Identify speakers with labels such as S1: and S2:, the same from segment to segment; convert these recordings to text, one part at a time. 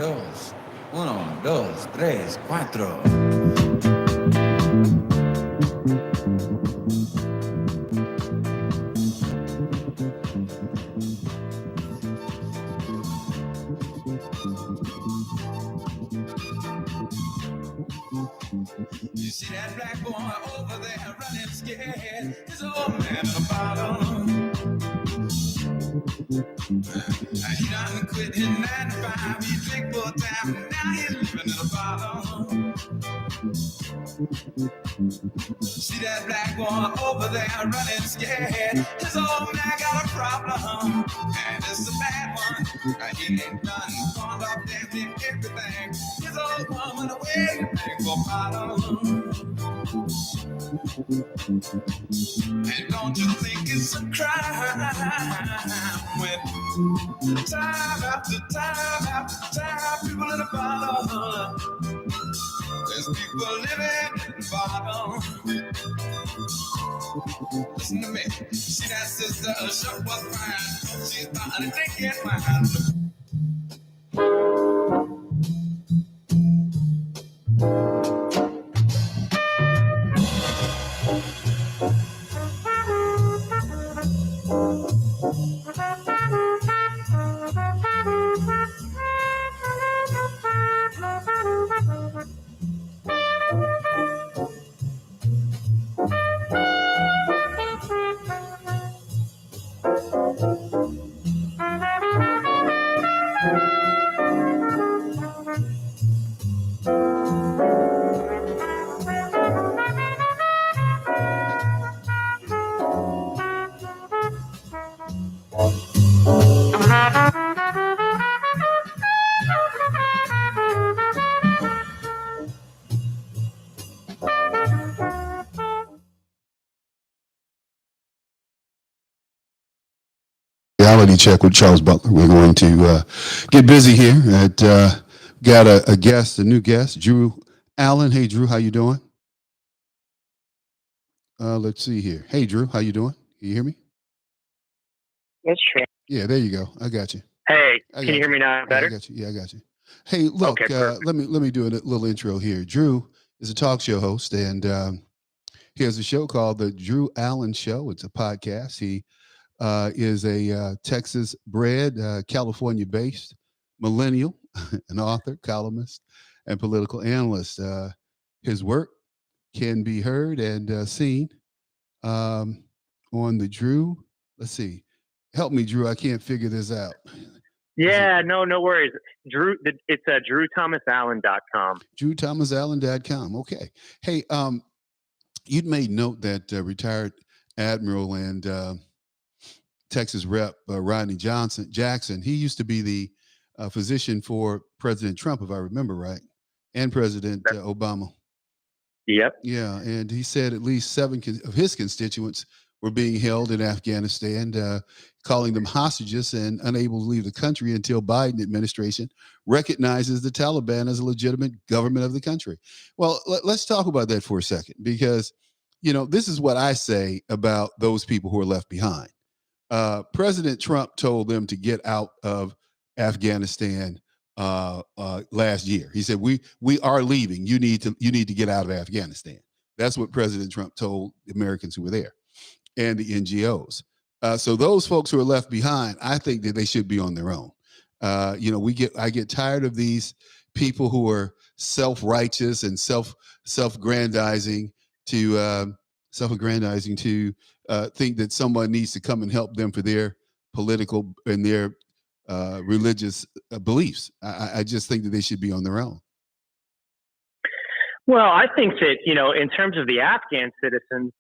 S1: dos, uno, dos, tres, cuatro. You see that black boy over there running scared? His old man in a bottle. He done quit his 9 to 5. He drink full time. Now he's living in a bottle. See that black boy over there running scared? His old man got a problem, and it's a bad one. He ain't done pawned off damn near everything. His old woman away for a bottle. And don't you think it's a crime when time after time after time people in a bottle? There's people living in a bottle. Listen to me. See that sister, she was fine. She's about to take it mine.
S2: Reality check with Charles Butler. We're going to get busy here. Got a guest, a new guest, Drew Allen. Hey, Drew, how you doing? Let's see here. Hey, Drew, how you doing? Can you hear me?
S3: That's true.
S2: Yeah, there you go. I got you.
S3: Hey, can you hear me now better?
S2: I got you. Yeah, I got you. Hey, look,
S3: Okay,
S2: let me do a little intro here. Drew is a talk show host, and he has a show called The Drew Allen Show. It's a podcast. He is a Texas-bred, California-based millennial, an author, columnist, and political analyst. His work can be heard and seen on the Drew. Let's see. Help me, Drew. I can't figure this out.
S3: Yeah, no worries. Drew, it's drewthomasallen.com.
S2: drewthomasallen.com. Okay. Hey, you'd made note that retired Admiral and Texas Rep Rodney Jackson, he used to be the physician for President Trump, if I remember right, and President Obama.
S3: Yep.
S2: Yeah, and he said at least 7 of his constituents were being held in Afghanistan, calling them hostages and unable to leave the country until Biden administration recognizes the Taliban as a legitimate government of the country. Well, let's talk about that for a second, because, this is what I say about those people who are left behind. President Trump told them to get out of Afghanistan last year. He said, "We are leaving. You need to get out of Afghanistan." That's what President Trump told the Americans who were there and the NGOs. So those folks who are left behind, I think that they should be on their own. I get tired of these people who are self-righteous and self-aggrandizing to think that someone needs to come and help them for their political and their religious beliefs. I just think that they should be on their own.
S3: Well, I think that, in terms of the Afghan citizens,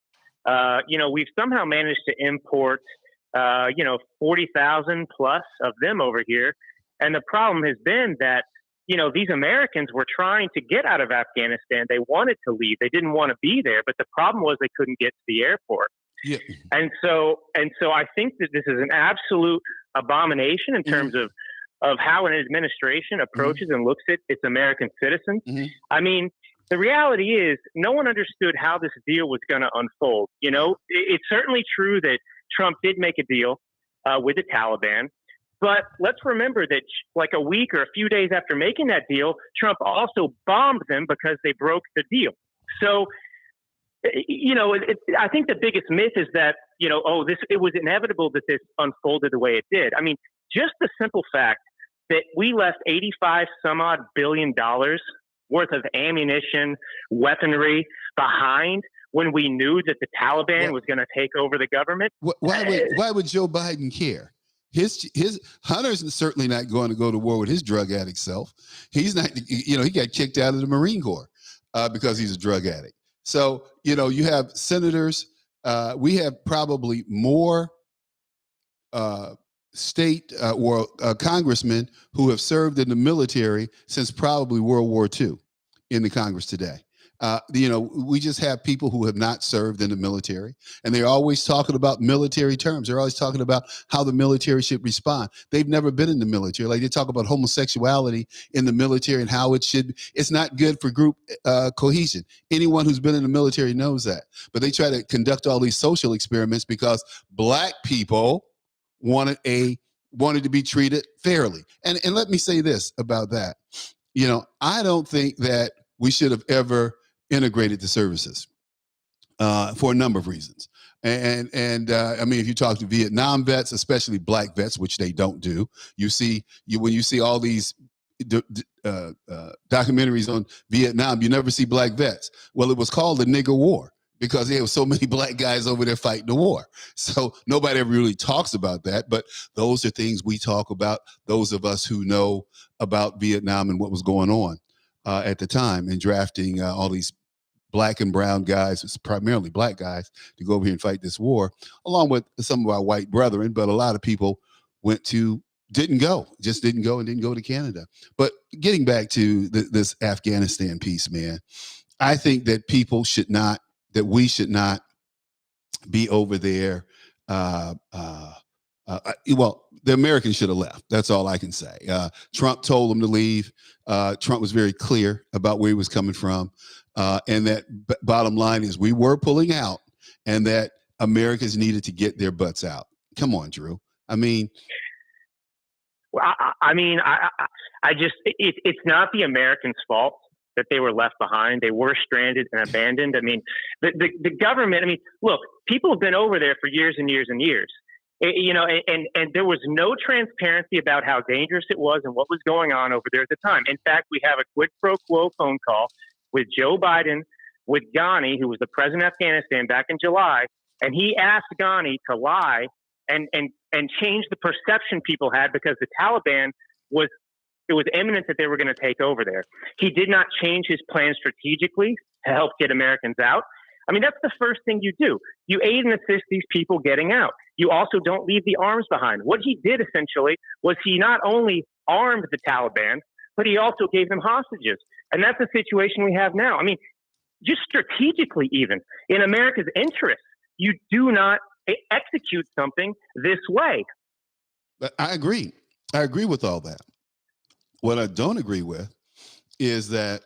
S3: we've somehow managed to import, 40,000 plus of them over here. And the problem has been that, these Americans were trying to get out of Afghanistan. They wanted to leave. They didn't want to be there. But the problem was they couldn't get to the airport.
S2: Yeah.
S3: And so I think that this is an absolute abomination in terms of how an administration approaches and looks at its American citizens. Mm-hmm. I mean, the reality is no one understood how this deal was going to unfold. It's certainly true that Trump did make a deal with the Taliban. But let's remember that like a week or a few days after making that deal, Trump also bombed them because they broke the deal. So, I think the biggest myth is that, it was inevitable that this unfolded the way it did. I mean, just the simple fact that we left 85 some odd $billion worth of ammunition, weaponry behind when we knew that the Taliban was going to take over the government.
S2: Why would Joe Biden care? His Hunter's certainly not going to go to war with his drug addict self. He's not, he got kicked out of the Marine Corps because he's a drug addict. So, you have senators. We have probably more state or congressmen who have served in the military since probably World War II in the Congress today. We just have people who have not served in the military, and they're always talking about military terms. They're always talking about how the military should respond. They've never been in the military. Like they talk about homosexuality in the military and how it's not good for group cohesion. Anyone who's been in the military knows that. But they try to conduct all these social experiments because black people wanted to be treated fairly. And let me say this about that. I don't think that we should have ever integrated the services for a number of reasons. And I mean, if you talk to Vietnam vets, especially black vets, which they don't do, when you see all these documentaries on Vietnam, you never see black vets. Well, it was called the nigger war because there were so many black guys over there fighting the war. So nobody ever really talks about that. But those are things we talk about, those of us who know about Vietnam and what was going on at the time and drafting all these black and brown guys, it's primarily black guys, to go over here and fight this war, along with some of our white brethren. But a lot of people didn't go to Canada. But getting back to this Afghanistan piece, man, I think that we should not be over there. Well, the Americans should have left. That's all I can say. Trump told them to leave. Trump was very clear about where he was coming from. And that bottom line is we were pulling out and that Americans needed to get their butts out. Come on, Drew. I mean,
S3: well, it's not the Americans' fault that they were left behind. They were stranded and abandoned. I mean, the government, look, people have been over there for years and years and years. And there was no transparency about how dangerous it was and what was going on over there at the time. In fact, we have a quid pro quo phone call with Joe Biden, with Ghani, who was the president of Afghanistan back in July, and he asked Ghani to lie and change the perception people had because the Taliban was imminent that they were going to take over there. He did not change his plan strategically to help get Americans out. I mean, that's the first thing you do. You aid and assist these people getting out. You also don't leave the arms behind. What he did essentially was he not only armed the Taliban, but he also gave them hostages. And that's the situation we have now. I mean, just strategically, even in America's interest, you do not execute something this way.
S2: I agree. I agree with all that. What I don't agree with is that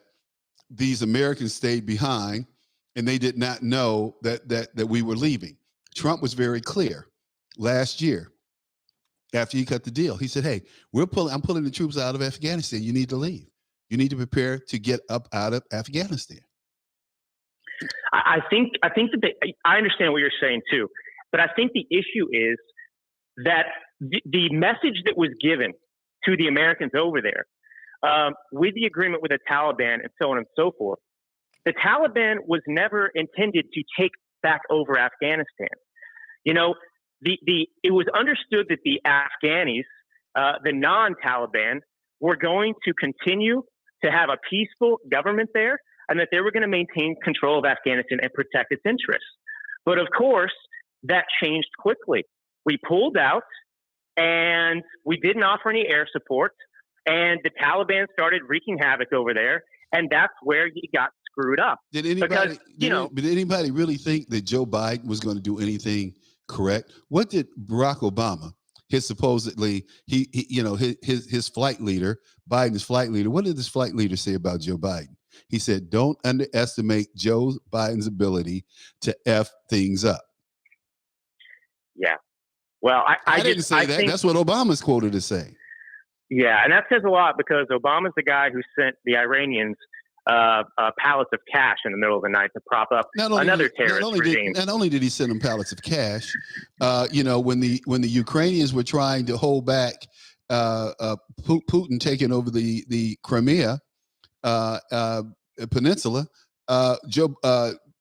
S2: these Americans stayed behind and they did not know that we were leaving. Trump was very clear last year after he cut the deal. He said, hey, I'm pulling the troops out of Afghanistan. You need to leave. You need to prepare to get up out of Afghanistan.
S3: I think that I understand what you're saying too, but I think the issue is that the message that was given to the Americans over there with the agreement with the Taliban and so on and so forth, the Taliban was never intended to take back over Afghanistan. It was understood that the Afghanis, the non-Taliban, were going to continue to have a peaceful government there and that they were going to maintain control of Afghanistan and protect its interests. But of course, that changed quickly. We pulled out and we didn't offer any air support, and the Taliban started wreaking havoc over there, and that's where you got screwed up.
S2: Did anybody really think that Joe Biden was going to do anything correct? What did Barack Obama, his supposedly his flight leader, Biden's flight leader, what did this flight leader say about Joe Biden? He said, don't underestimate Joe Biden's ability to F things up.
S3: Yeah. Well,
S2: I didn't say that. That's what Obama's quoted as saying.
S3: Yeah, and that says a lot because Obama's the guy who sent the Iranians pallets of cash in the middle of the night to prop up another terrorist regime.
S2: Not only did he send them pallets of cash, when the Ukrainians were trying to hold back Putin taking over the Crimea peninsula,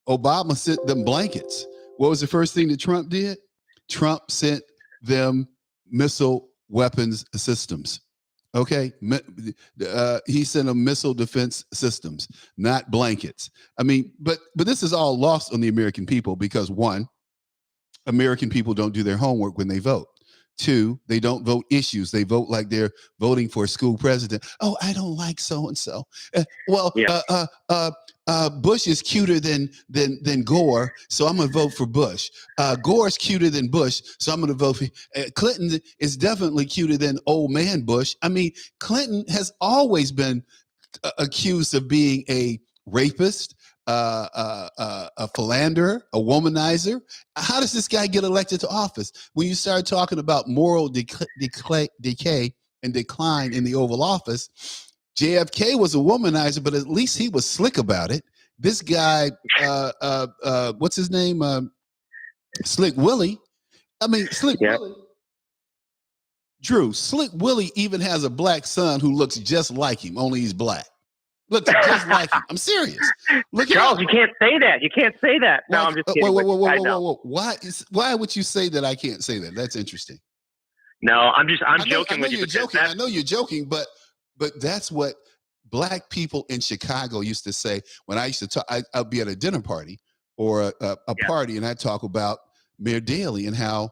S2: Obama sent them blankets. What was the first thing that Trump did? Trump sent them missile weapons systems. Okay, he sent them missile defense systems, not blankets. I mean, but this is all lost on the American people because one, American people don't do their homework when they vote. Two, they don't vote issues. They vote like they're voting for a school president. Oh, I don't like so and so. Bush is cuter than Gore, so I'm gonna vote for Bush. Gore's cuter than Bush, so I'm gonna vote for Clinton. Is definitely cuter than old man Bush. I mean, Clinton has always been accused of being a rapist, a philanderer, a womanizer. How does this guy get elected to office? When you start talking about moral decay and decline in the Oval Office, JFK was a womanizer, but at least he was slick about it. This guy, what's his name? Slick Willie. I mean, Slick Willie. Drew, Slick Willie even has a black son who looks just like him, only he's black. Look just like him. I'm serious. Look,
S3: Charles, you can't say that. You can't say that. No, I'm just kidding.
S2: Whoa. Why would you say that I can't say that? That's interesting.
S3: No, I'm joking with you.
S2: I know you're joking, but that's what black people in Chicago used to say when I used to talk. I'd be at a dinner party or a party, and I'd talk about Mayor Daley and how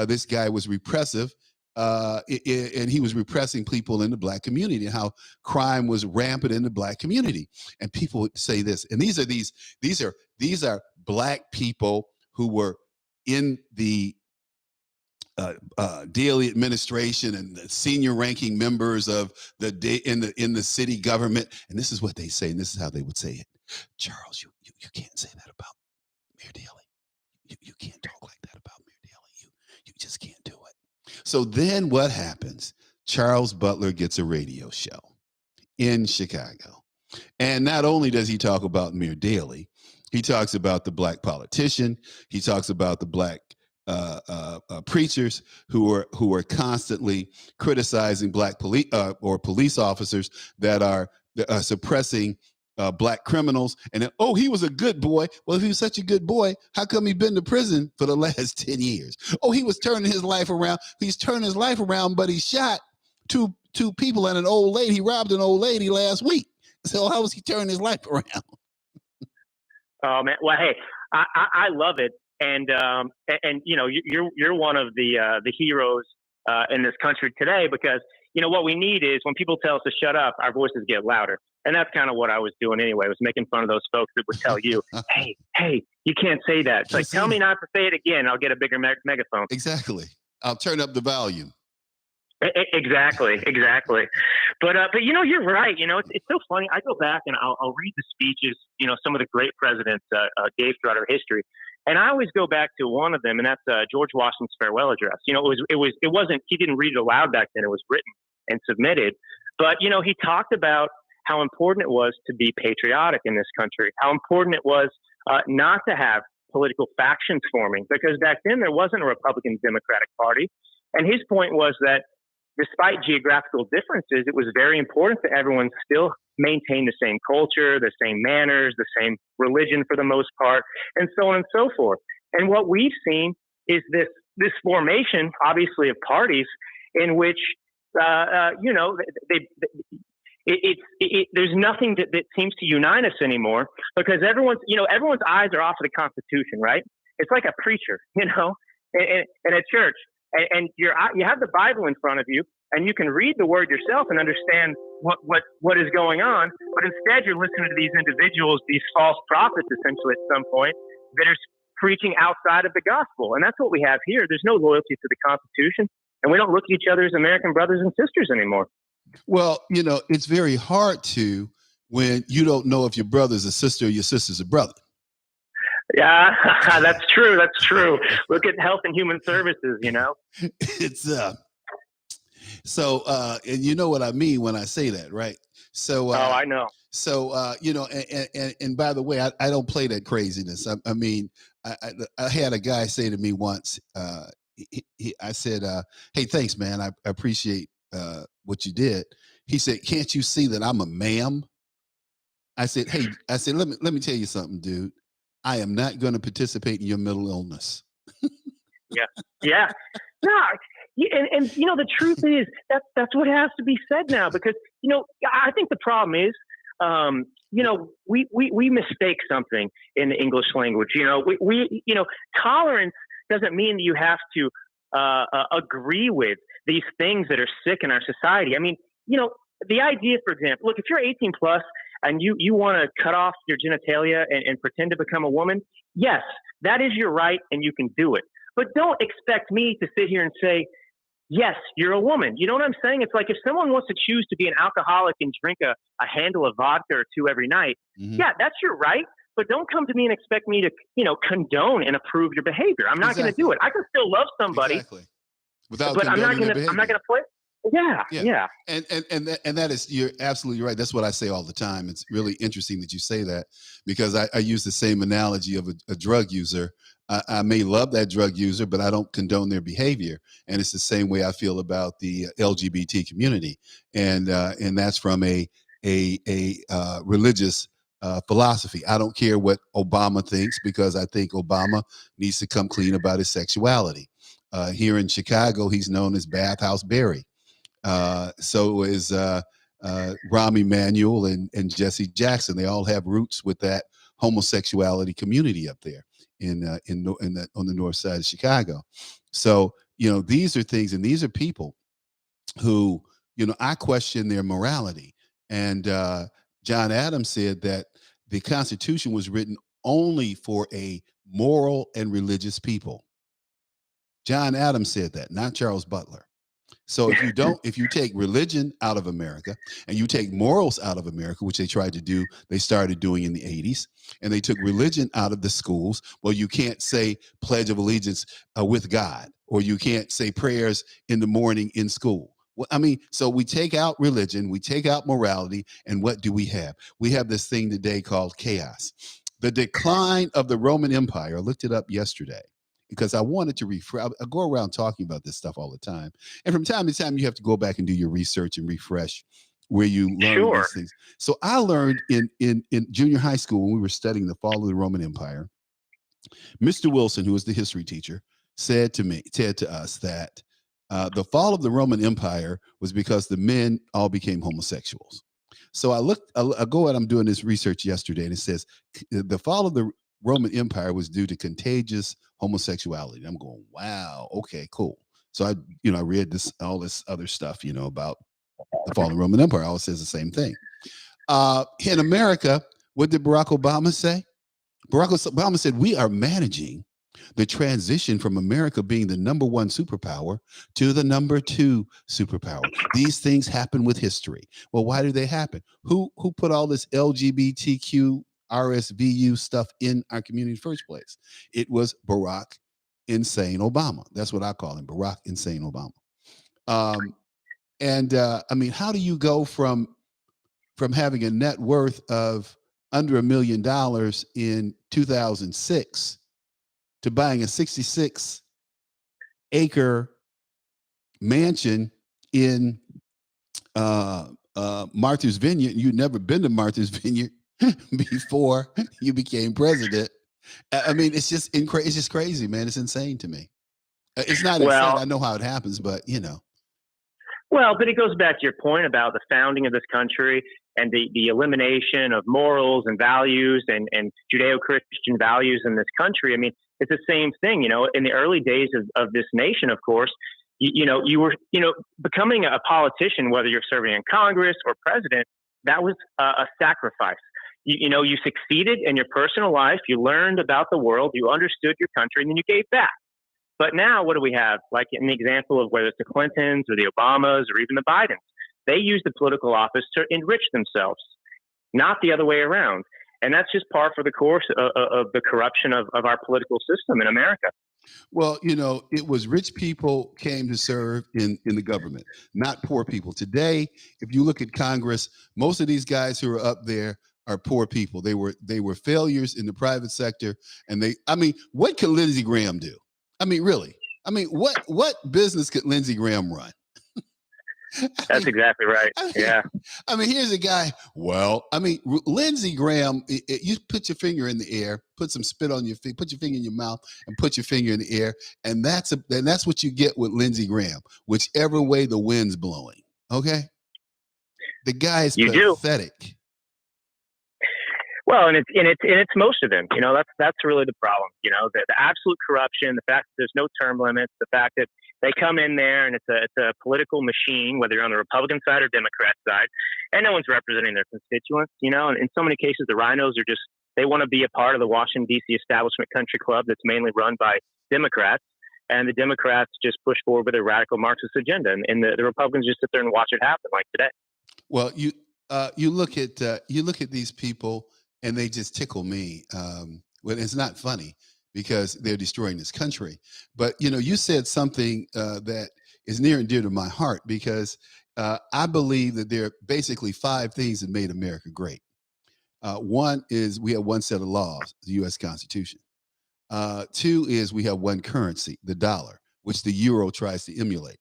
S2: this guy was repressive. And he was repressing people in the black community and how crime was rampant in the black community. And people would say this, and these are black people who were in the Daley administration and the senior ranking members of in the city government. And this is what they say, and this is how they would say it. Charles, you can't say that about Mayor Daley. You can't talk like that about Mayor Daley. You just can't do it. So then what happens? Charles Butler gets a radio show in Chicago. And not only does he talk about Mayor Daley, he talks about the black politician. He talks about the black preachers who are constantly criticizing black police or police officers that are suppressing black criminals. And then, he was a good boy. Well, if he was such a good boy, how come he been to prison for the last 10 years? Oh, he was turning his life around. He's turning his life around, but he shot two people and an old lady. He robbed an old lady last week. So how was he turning his life around?
S3: Oh man. Well, hey, I love it. And you're one of the heroes in this country today, because what we need is when people tell us to shut up, our voices get louder. And that's kind of what I was doing anyway. I was making fun of those folks that would tell you, hey, you can't say that. It's like, tell me not to say it again. I'll get a bigger megaphone.
S2: Exactly. I'll turn up the volume.
S3: Exactly. But you're right. It's so funny. I go back and I'll read the speeches, some of the great presidents gave throughout our history. And I always go back to one of them, and that's George Washington's farewell address. It wasn't, he didn't read it aloud back then. It was written and submitted. But, he talked about how important it was to be patriotic in this country, how important it was not to have political factions forming, because back then there wasn't a Republican Democratic Party. And his point was that despite geographical differences, it was very important that everyone still maintain the same culture, the same manners, the same religion for the most part, and so on and so forth. And what we've seen is this formation, obviously, of parties in which, there's nothing that seems to unite us anymore, because everyone's eyes are off of the Constitution, right? It's like a preacher, in a church, and you have the Bible in front of you, and you can read the word yourself and understand what is going on. But instead, you're listening to these individuals, these false prophets, essentially, at some point, that are preaching outside of the gospel. And that's what we have here. There's no loyalty to the Constitution, and we don't look at each other as American brothers and sisters anymore.
S2: Well, it's very hard to when you don't know if your brother's a sister or your sister's a brother.
S3: Yeah, that's true. That's true. Look at Health and Human Services, you know?
S2: It's so and you know what I mean when I say that, right? So
S3: Oh, I know.
S2: so you know, and by the way, I don't play that craziness. I mean, I had a guy say to me once, I said, hey, thanks, man. I appreciate what you did. He said, can't you see that I'm a ma'am? I said, hey, I said, let me tell you something, dude. I am not going to participate in your mental illness.
S3: Yeah. Yeah. No, and you know, the truth is that's what has to be said now, because, you know, I think the problem is, you know, we mistake something in the English language. You know, you know, tolerance doesn't mean that you have to agree with these things that are sick in our society. I mean, you know, the idea, for example, look, if you're 18 plus and you want to cut off your genitalia and pretend to become a woman, yes, that is your right and you can do it. But don't expect me to sit here and say, yes, you're a woman. You know what I'm saying? It's like if someone wants to choose to be an alcoholic and drink a handle of vodka or two every night, yeah, that's your right. But don't come to me and expect me to, you know, condone and approve your behavior. I'm not going to do it. I can still love somebody,
S2: without
S3: but I'm not
S2: condoning their
S3: going to. I'm not
S2: behavior.
S3: going to play. Yeah.
S2: And that is, you're absolutely right. That's what I say all the time. It's really interesting that you say that, because I use the same analogy of a drug user. I may love that drug user, but I don't condone their behavior. And it's the same way I feel about the LGBT community, and that's from a religious philosophy. I don't care what Obama thinks, because I think Obama needs to come clean about his sexuality. Here in Chicago, he's known as Bathhouse Barry. So is Rahm Emanuel and Jesse Jackson. They all have roots with that homosexuality community up there on the north side of Chicago. So, you know, these are things, and these are people who, you know, I question their morality. And John Adams said that the Constitution was written only for a moral and religious people. John Adams said that, not Charles Butler. So if you take religion out of America and you take morals out of America, which they tried to do, they started doing in the 80s, and they took religion out of the schools. Well, you can't say Pledge of Allegiance with God, or you can't say prayers in the morning in school. Well, I mean, so we take out religion, we take out morality, and what do we have? We have this thing today called chaos. The decline of the Roman Empire. I looked it up yesterday because I wanted to refresh. I go around talking about this stuff all the time. And from time to time, you have to go back and do your research and refresh where you learn these things. So I learned in junior high school, when we were studying the fall of the Roman Empire, Mr. Wilson, who was the history teacher, said to us that the fall of the Roman Empire was because the men all became homosexuals. So I'm doing this research yesterday, and it says the fall of the Roman Empire was due to contagious homosexuality. And I'm going, wow, okay, cool. So I read all this other stuff, about the fall of the Roman Empire. All says the same thing. In America, what did Barack Obama say? Barack Obama said, we are managing the transition from America being the number one superpower to the number two superpower. These things happen with history. Well, why do they happen? Who put all this LGBTQ RSVU stuff in our community in the first place? It was Barack Insane Obama. That's what I call him, Barack Insane Obama. I mean, how do you go from having a net worth of under $1 million in 2006 to buying a 66-acre mansion in Martha's Vineyard? You'd never been to Martha's Vineyard before you became president. I mean, it's just crazy, man. It's insane to me. It's not insane. I know how it happens, but
S3: Well, but it goes back to your point about the founding of this country and the elimination of morals and values and Judeo-Christian values in this country. I mean, it's the same thing, in the early days of this nation, of course, you were, becoming a politician, whether you're serving in Congress or president, that was a sacrifice. You succeeded in your personal life. You learned about the world. You understood your country, and then you gave back. But now what do we have? Like in the example of whether it's the Clintons or the Obamas or even the Bidens, they use the political office to enrich themselves, not the other way around. And that's just par for the course of the corruption of our political system in America.
S2: Well, it was rich people came to serve in the government, not poor people. Today, if you look at Congress, most of these guys who are up there are poor people. They were failures in the private sector, and what could Lindsey Graham do? Really? What business could Lindsey Graham run?
S3: That's exactly right. Yeah.
S2: Here's a guy. Well, Lindsey Graham, you put your finger in the air, put some spit on your feet, put your finger in your mouth, and put your finger in the air, and that's what you get with Lindsey Graham, whichever way the wind's blowing. Okay, the guy is pathetic.
S3: Well, and it's most of them. That's really the problem. The absolute corruption, the fact that there's no term limits, the fact that they come in there and it's a political machine, whether you're on the Republican side or Democrat side, and no one's representing their constituents. And in so many cases, the rhinos they want to be a part of the Washington, D.C. establishment country club that's mainly run by Democrats, and the Democrats just push forward with a radical Marxist agenda, and the Republicans just sit there and watch it happen, like today.
S2: Well, you look at these people, and they just tickle me. Well, it's not funny, because they're destroying this country. But, you said something that is near and dear to my heart, because I believe that there are basically 5 things that made America great. One is we have one set of laws, the U.S. Constitution. 2 is we have one currency, the dollar, which the euro tries to emulate.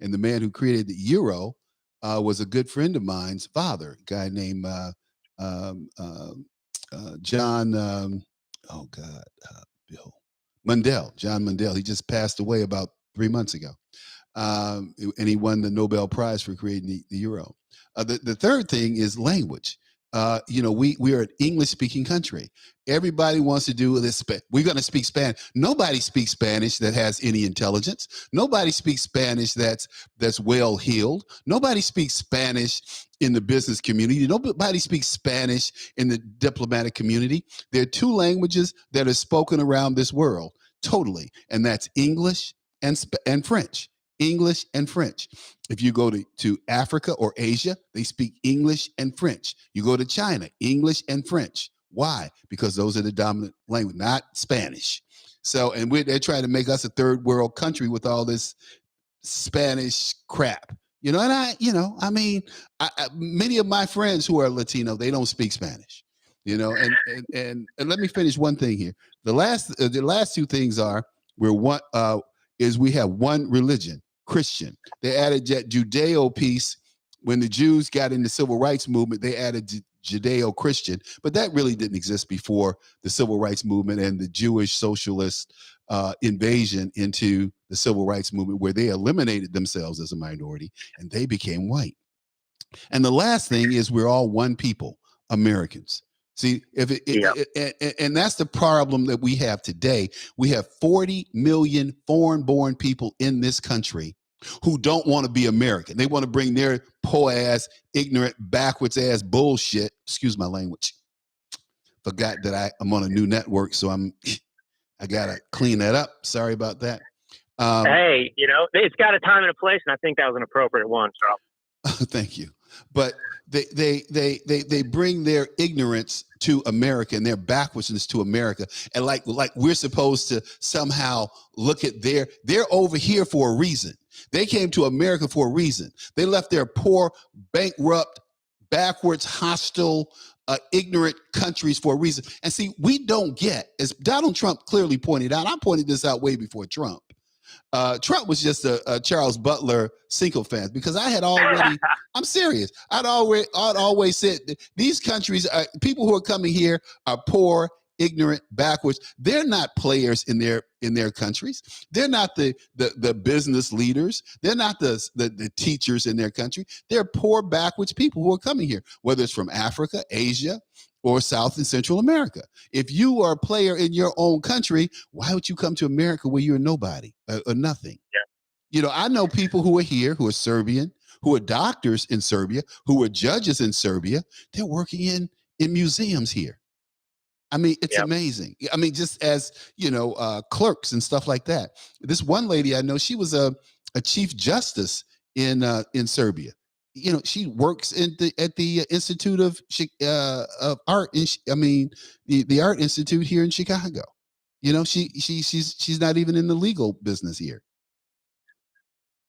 S2: And the man who created the euro was a good friend of mine's father, a guy named John, John Mundell. He just passed away about 3 months ago. And he won the Nobel Prize for creating the euro. The third thing is language. We are an English-speaking country. Everybody wants to do this. We're going to speak Spanish. Nobody speaks Spanish that has any intelligence. Nobody speaks Spanish that's well-heeled. Nobody speaks Spanish in the business community. Nobody speaks Spanish in the diplomatic community. There are 2 languages that are spoken around this world, totally, and that's English and French. English and French. If you go to Africa or Asia, they speak English and French. You go to China, English and French. Why? Because those are the dominant language, not Spanish. So, and they're trying to make us a third world country with all this Spanish crap. Many of my friends who are Latino, they don't speak Spanish. And let me finish one thing here. The last 2 things are we have one religion, Christian. They added that Judeo piece when the Jews got in the civil rights movement. They added Judeo-Christian, but that really didn't exist before the civil rights movement and the Jewish socialist invasion into the civil rights movement, where they eliminated themselves as a minority and they became white. And the last thing is we're all one people, Americans. See, and that's the problem that we have today. We have 40 million foreign-born people in this country who don't want to be American. They want to bring their poor-ass, ignorant, backwards-ass bullshit. Excuse my language. Forgot that I'm on a new network, so I gotta clean that up. Sorry about that.
S3: Hey, it's got a time and a place, and I think that was an appropriate one, Charles.
S2: Thank you. But they bring their ignorance to America and their backwardsness to America, and like we're supposed to somehow look at they're over here for a reason. They came to America for a reason. They left their poor, bankrupt, backwards, hostile, ignorant countries for a reason. And see, we don't get, as Donald Trump clearly pointed out. I pointed this out way before Trump. Trump was just a Charles Butler sycophant, because I had already, I'm serious. I'd always said these countries, people who are coming here are poor, ignorant, backwards. They're not players in their countries. They're not the business leaders. They're not the teachers in their country. They're poor, backwards people who are coming here, whether it's from Africa, Asia, or South and Central America. If you are a player in your own country, why would you come to America where you're nobody or nothing? Yeah. I know people who are here, who are Serbian, who are doctors in Serbia, who are judges in Serbia. They're working in museums here. It's amazing. Just as, clerks and stuff like that. This one lady I know, she was a chief justice in Serbia. she works at the Institute of Art. The Art Institute here in Chicago. She's not even in the legal business here.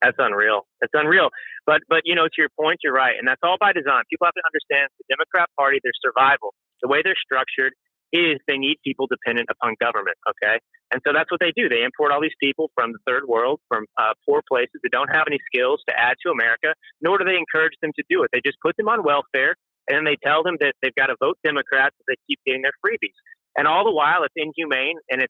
S3: That's unreal. It's unreal. But to your point, you're right, and that's all by design. People have to understand the Democrat Party, their survival, the way they're structured is they need people dependent upon government. Okay, and so that's what they do. They import all these people from the third world, from poor places that don't have any skills to add to America. Nor do they encourage them to do it. They just put them on welfare, and then they tell them that they've got to vote Democrats if they keep getting their freebies. And all the while, it's inhumane, and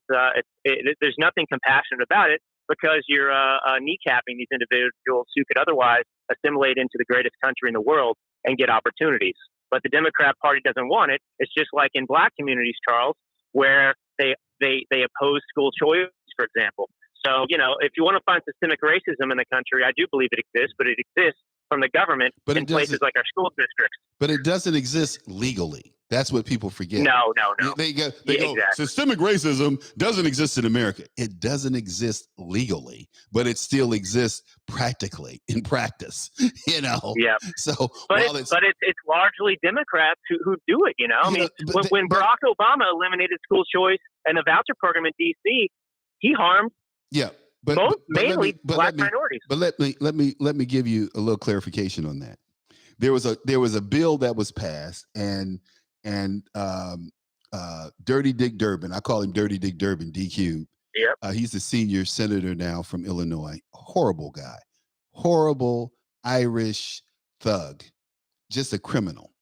S3: there's nothing compassionate about it, because you're kneecapping these individuals who could otherwise assimilate into the greatest country in the world and get opportunities. But the Democrat Party doesn't want it. It's just like in black communities, Charles, where they oppose school choice, for example. So, if you want to find systemic racism in the country, I do believe it exists, but it exists from the government in places like our school districts.
S2: But it doesn't exist legally. That's what people forget.
S3: No.
S2: They go,
S3: exactly.
S2: Systemic racism doesn't exist in America. It doesn't exist legally, but it still exists practically in practice,
S3: Yeah.
S2: So,
S3: but it's largely Democrats who do it, when Barack Obama eliminated school choice and the voucher program in D.C., he harmed mainly black minorities.
S2: But let me give you a little clarification on that. There was a bill that was passed, and Dirty Dick Durbin, I call him Dirty Dick Durbin, DQ.
S3: Yep.
S2: He's the senior senator now from Illinois. Horrible guy, horrible Irish thug, just a criminal.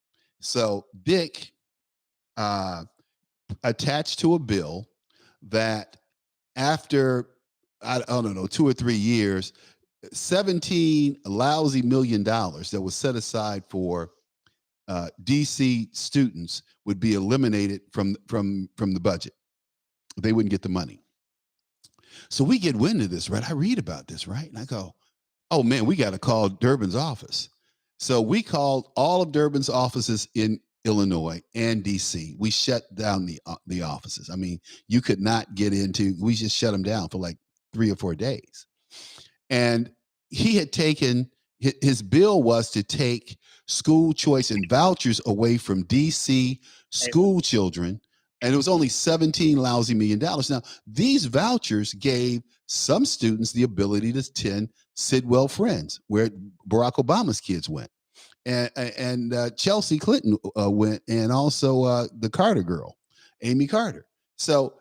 S2: So Dick attached to a bill that after, I don't know, 2 or 3 years, $17 lousy million that was set aside for DC students would be eliminated from the budget. They wouldn't get the money. So we get wind of this, right? I read about this, right? And I go, oh man, we got to call Durbin's office. So we called all of Durbin's offices in Illinois and DC. We shut down the offices. I mean, you could not get into, we just shut them down for like 3 or 4 days. And he had taken, his bill was to take school choice and vouchers away from DC school children. And it was only $17 lousy million. Now, these vouchers gave some students the ability to attend Sidwell Friends, where Barack Obama's kids went. And Chelsea Clinton went, and also the Carter girl, Amy Carter. So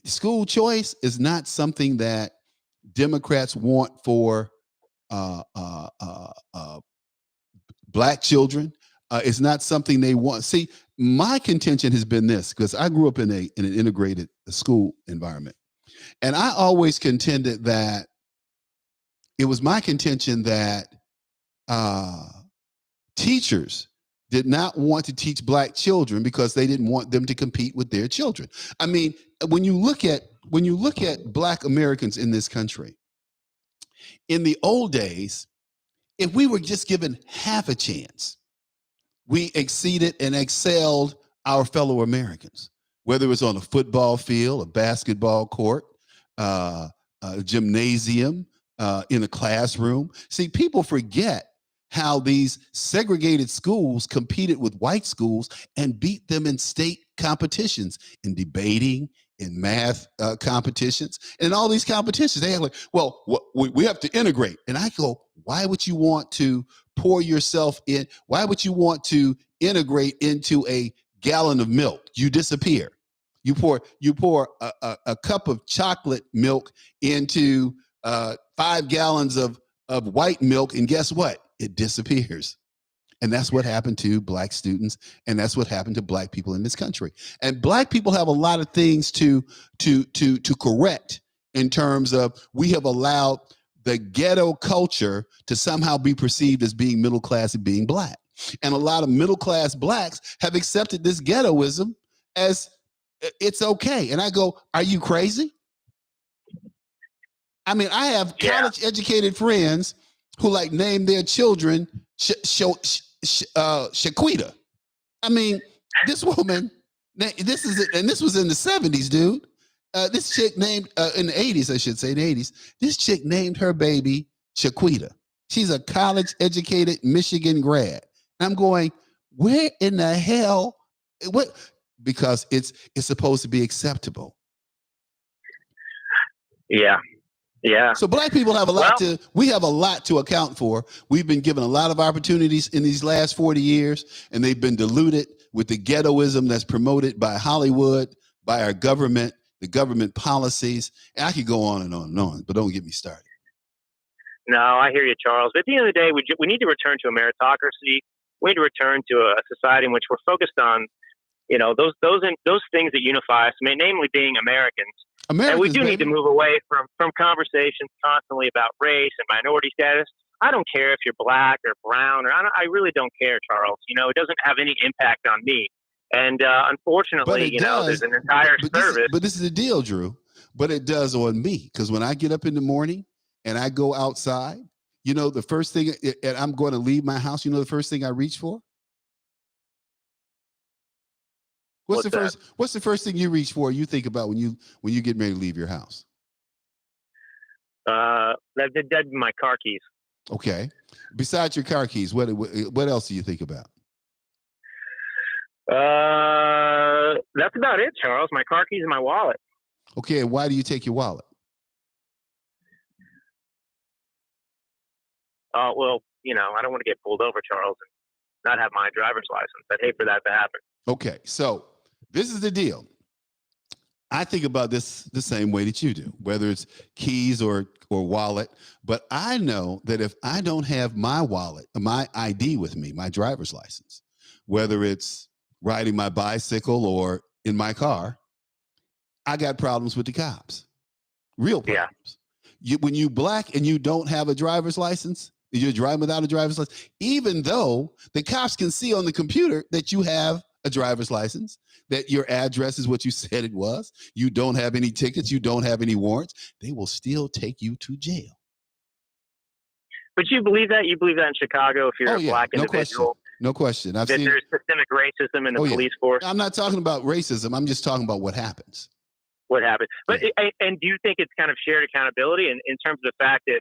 S2: school choice is not something that Democrats want for black children. It's not something they want. See, my contention has been this, because I grew up in an integrated school environment. And I always contended that it was my contention that teachers did not want to teach black children because they didn't want them to compete with their children. I mean, when you look at black Americans in this country, in the old days, if we were just given half a chance, we exceeded and excelled our fellow Americans, whether it was on a football field, a basketball court, a gymnasium, in a classroom. See, people forget how these segregated schools competed with white schools and beat them in state competitions, in debating, in math competitions, and in all these competitions. They have like, well, we have to integrate. And I go, why would you want to pour yourself in? Why would you want to integrate into a gallon of milk? You disappear. You pour a cup of chocolate milk into 5 gallons of white milk, and guess what? It disappears. And that's what happened to black students, and that's what happened to black people in this country. And black people have a lot of things to correct, in terms of, we have allowed the ghetto culture to somehow be perceived as being middle class and being black. And a lot of middle class blacks have accepted this ghettoism as it's okay. And I go, are you crazy? I mean, I have college educated friends who like name their children Shaquita. I mean, this woman, this is it, and this was in the 70s, dude. This chick named in the 80s, I should say, in the 80s. This chick named her baby Shaquita. She's a college-educated Michigan grad. I'm going, where in the hell? What? Because it's supposed to be acceptable.
S3: Yeah. Yeah.
S2: So black people have we have a lot to account for. We've been given a lot of opportunities in these last 40 years, and they've been diluted with the ghettoism that's promoted by Hollywood, by our government, the government policies. And I could go on and on and on, but don't get me started.
S3: No, I hear you, Charles. But at the end of the day, we need to return to a meritocracy. We need to return to a society in which we're focused on, those things that unify us, namely being Americans. And we do need to move away from conversations constantly about race and minority status. I don't care if you're black or brown, I really don't care, Charles. It doesn't have any impact on me. And unfortunately, there's an entire service.
S2: But this is the deal, Drew. But it does on me, because when I get up in the morning and I go outside, the first thing, and I'm going to leave my house, the first thing I reach for? What's the first thing you reach for? You think about when you get ready to leave your house?
S3: That'd be my car keys.
S2: Okay. Besides your car keys, what else do you think about?
S3: That's about it, Charles. My car keys and my wallet.
S2: Okay. And why do you take your wallet?
S3: Well, I don't want to get pulled over, Charles, and not have my driver's license. I'd hate for that to happen.
S2: Okay. So this is the deal. I think about this the same way that you do, whether it's keys or wallet. But I know that if I don't have my wallet, my ID with me, my driver's license, whether it's riding my bicycle or in my car, I got problems with the cops. Real problems. Yeah. When you black and you don't have a driver's license, you're driving without a driver's license, even though the cops can see on the computer that you have a driver's license, that your address is what you said it was, you don't have any tickets, you don't have any warrants, they will still take you to jail.
S3: But you believe that? You believe that in Chicago if you're a black individual?
S2: No question.
S3: There's systemic racism in the police force?
S2: I'm not talking about racism. I'm just talking about what happens.
S3: What happens. But and do you think it's kind of shared accountability in terms of the fact that,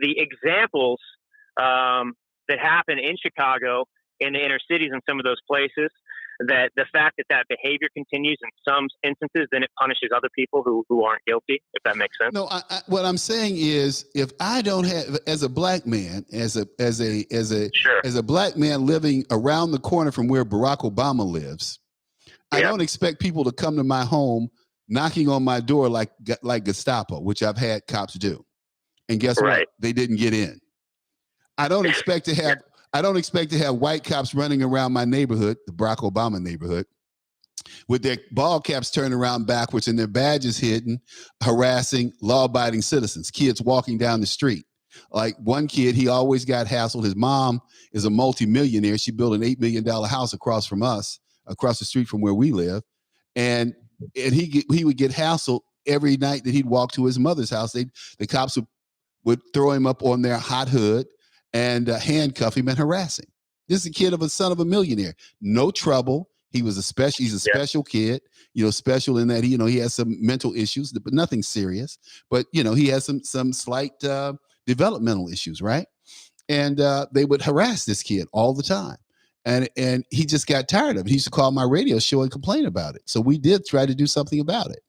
S3: the examples that happen in Chicago, in the inner cities and some of those places, that the fact that behavior continues in some instances, then it punishes other people who aren't guilty, if that makes sense?
S2: No, what I'm saying is, if I don't have, as a black man, as a black man living around the corner from where Barack Obama lives, I don't expect people to come to my home knocking on my door like Gestapo, which I've had cops do. And guess what? They didn't get in. I don't expect to have white cops running around my neighborhood, the Barack Obama neighborhood, with their ball caps turned around backwards and their badges hidden, harassing law-abiding citizens, kids walking down the street. Like one kid, he always got hassled. His mom is a multimillionaire. She built an $8 million house across from us, across the street from where we live. And he would get hassled every night that he'd walk to his mother's house. The cops would throw him up on their hot hood and handcuff him and harass him. This is a kid of a son of a millionaire. No trouble. He's a special kid, special in that he has some mental issues, but nothing serious. But, he has some slight developmental issues, right? And they would harass this kid all the time. And he just got tired of it. He used to call my radio show and complain about it. So we did try to do something about it.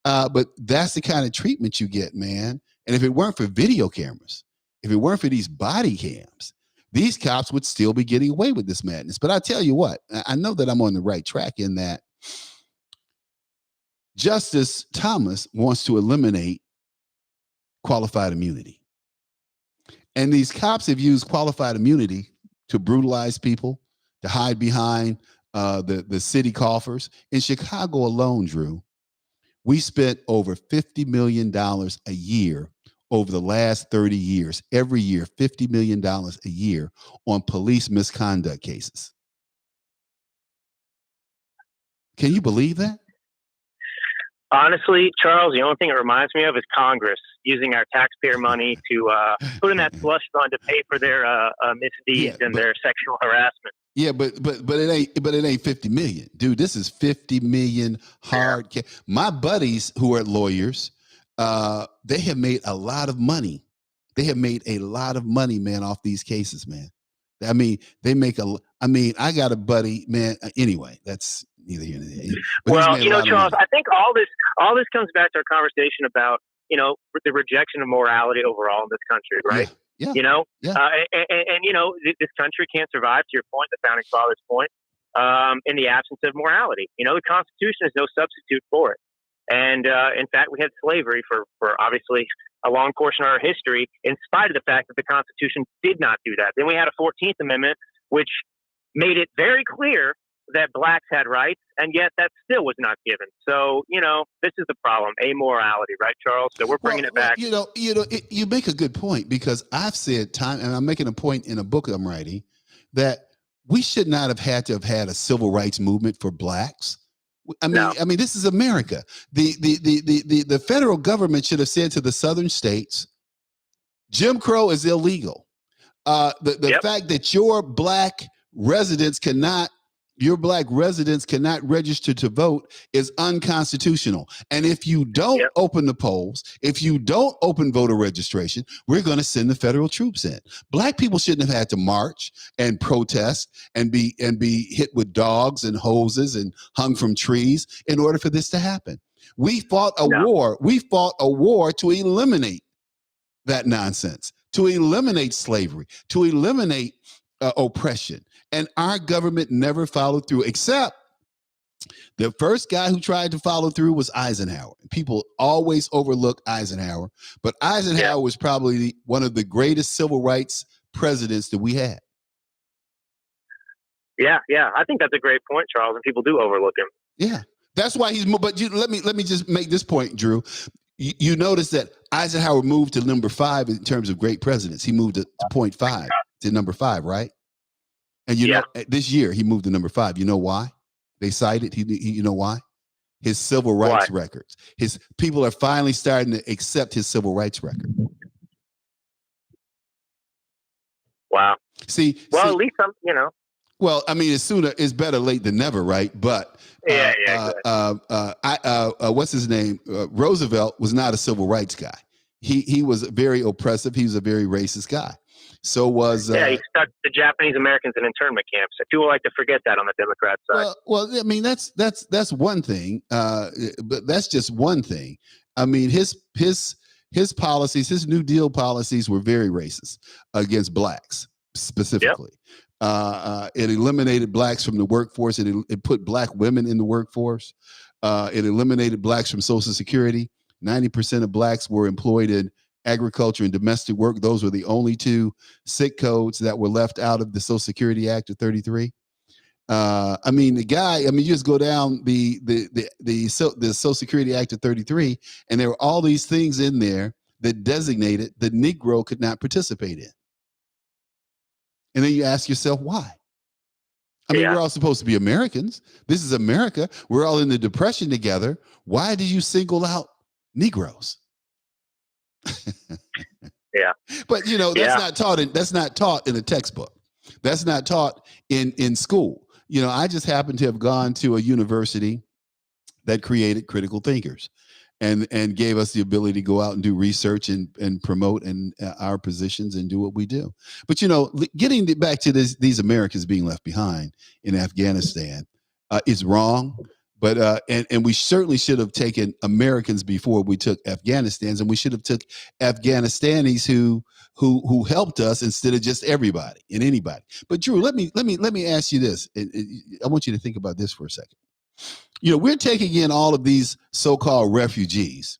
S2: But that's the kind of treatment you get, man. And if it weren't for video cameras, if it weren't for these body cams, these cops would still be getting away with this madness. But I tell you what, I know that I'm on the right track in that Justice Thomas wants to eliminate qualified immunity. And these cops have used qualified immunity to brutalize people, to hide behind the city coffers. In Chicago alone, Drew, we spent over $50 million a year over the last 30 years, every year, $50 million a year on police misconduct cases. Can you believe that?
S3: Honestly, Charles, the only thing it reminds me of is Congress using our taxpayer money to put in that slush fund to pay for their misdeeds and their sexual harassment.
S2: Yeah, but it ain't 50 million, dude. This is 50 million hard. My buddies who are lawyers, they have made a lot of money. they have made a lot of money, man, off these cases, man. I mean, they make I got a buddy, man. Anyway, that's neither here nor there. But he's
S3: Well,
S2: made a lot
S3: Charles,
S2: of money.
S3: I think all this comes back to our conversation about, the rejection of morality overall in this country, right?
S2: Yeah.
S3: Yeah. This country can't survive, to your point, the founding fathers' point, in the absence of morality. The Constitution is no substitute for it. And in fact, we had slavery for obviously a long portion of our history, in spite of the fact that the Constitution did not do that. Then we had a 14th Amendment, which made it very clear that blacks had rights, and yet that still was not given. So, this is the problem, amorality, right, Charles? So we're bringing it back.
S2: You make a good point, because I've said time, and I'm making a point in a book I'm writing, that we should not have had a civil rights movement for blacks. I mean, this is America. The federal government should have said to the southern states, Jim Crow is illegal. The fact that your black residents cannot register to vote is unconstitutional. And if you don't open the polls, if you don't open voter registration, we're going to send the federal troops in. Black people shouldn't have had to march and protest and be hit with dogs and hoses and hung from trees in order for this to happen. We fought a war. We fought a war to eliminate that nonsense, to eliminate slavery, to eliminate oppression. And our government never followed through, except the first guy who tried to follow through was Eisenhower. People always overlook Eisenhower, but Eisenhower was probably one of the greatest civil rights presidents that we had.
S3: Yeah. I think that's a great point, Charles, and people do overlook him.
S2: Yeah, that's why he's. But let me just make this point, Drew. You notice that Eisenhower moved to number 5 in terms of great presidents. He moved to 0.5 to number 5, right? And know, this year he moved to number 5. You know why? They cited. You know why? His civil rights records. His people are finally starting to accept his civil rights record.
S3: Wow. At least I'm.
S2: Well, I mean, it's better late than never, right? But what's his name? Roosevelt was not a civil rights guy. He was very oppressive. He was a very racist guy. So was
S3: he stuck the Japanese Americans in internment camps. People like to forget that on the Democrat side.
S2: Well, I mean that's one thing, but that's just one thing. I mean his policies, his New Deal policies were very racist against blacks specifically. It eliminated blacks from the workforce. It put black women in the workforce. It eliminated blacks from Social Security. 90% of blacks were employed in agriculture and domestic work. Those were the only 2 sick codes that were left out of the Social Security Act of 33. You just go down the Social Security Act of 33, and there were all these things in there that designated the Negro could not participate in. And then you ask yourself, why? I mean, we're all supposed to be Americans. This is America. We're all in the Depression together. Why did you single out Negroes? But that's not taught in a textbook. That's not taught in school. I just happen to have gone to a university that created critical thinkers and gave us the ability to go out and do research and promote our positions and do what we do. But getting back to these Americans being left behind in Afghanistan is wrong. But and we certainly should have taken Americans before we took Afghanistans, and we should have took Afghanistanis who helped us instead of just everybody and anybody. But Drew, let me ask you this. I want you to think about this for a second. We're taking in all of these so-called refugees.